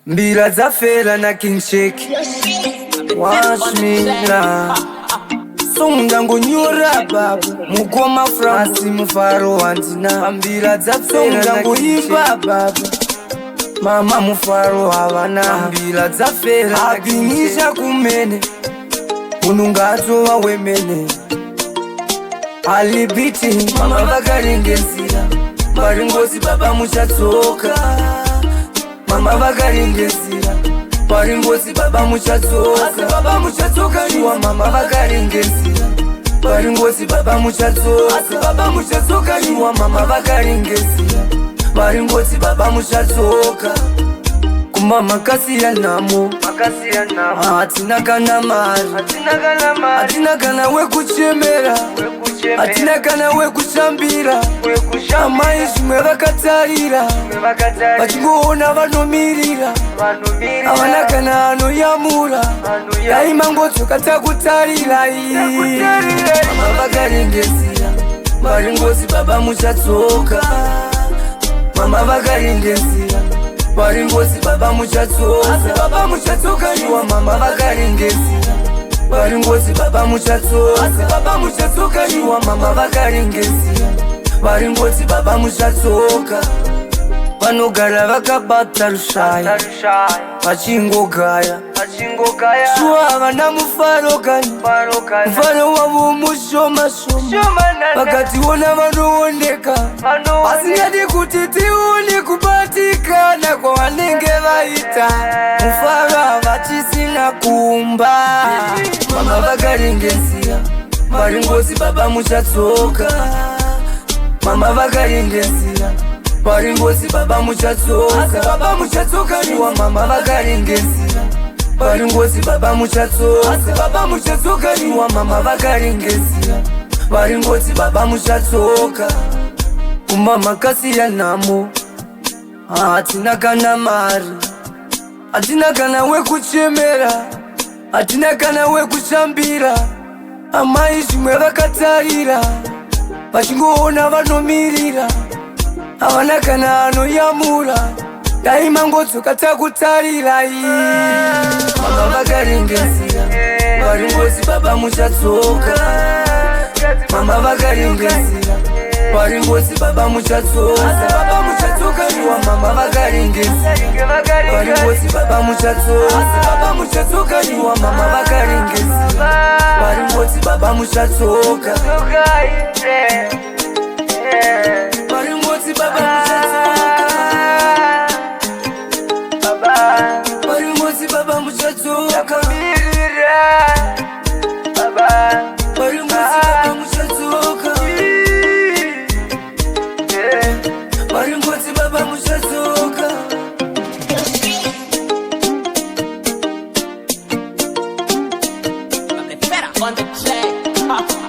Mbira zafera na King Shake Washmira Songa ngonyora baba Mugoma France mufaro wanzina Mbira zafera na King Shake baba Mama mufaro havana Mbira zafera abinisha kumene Unungazo wa wemene Alibiti mama vakarengezira Maringozi baba muchatsoka Mama vakarengezira Maringozi baba muchatsoka Baba muchatsoka niwa mama vakarengezira Maringozi baba muchatsoka Baba muchatsoka niwa mama vakarengezira Maringozi baba muchatsoka Kuma makasi ya namo Atina kana mari Atina kana we kuchemera Atina kana we kuchambira Amaishi mwe vakatarira Vachingoona vanomirira Avana kana anoyamura Daima ngotsoka takutarira Mama vakarengezira Maringozi baba muchatsoka Mama vakarengezira Maringozi baba muchatsoka Baba muchatsoka niwa mama vakarengezira Maringozi baba muchatsoka Baba muchatsoka niwa mama vakarengezira Maringozi baba muchatsoka Vanogara vakabata rushaya Vachingogaya Shuwa havana mufaro kani Mufaro wavo mushoma Vakationa vanoondeka Asingadi kuti tione kubatikana Kwa vanenge vaita Mufaro havachisina kumba Mama vakarengezira Maringozi baba muchatsoka Mama vakarengezira Maringozi baba muchatsoka Baba muchatsoka niwa mama vakarengezira Maringozi baba muchatsoka Baba muchatsoka niwa mama vakarengezira Maringozi baba muchatsoka Kuma makasi ya namo Atina kana mari Atina kana we kuchemera Atina kana we kuchambira Amaishi mwe vakatarira Vachingoona vanomirira Avana kana anoyamura Daima ngotsoka takutarira Mama vakarengezira Maringozi baba muchatsoka Mama vakarengezira Maringozi baba muchatsoka Baba muchatsoka niwa mama vakarengezira Maringozi baba muchatsoka Baba muchatsoka niwa mama vakarengezira Maringozi baba muchatsoka Maringozi baba muchatsoka Maringozi baba muchatsoka Maringozi baba muchatsoka Maringozi baba muchatsoka On the track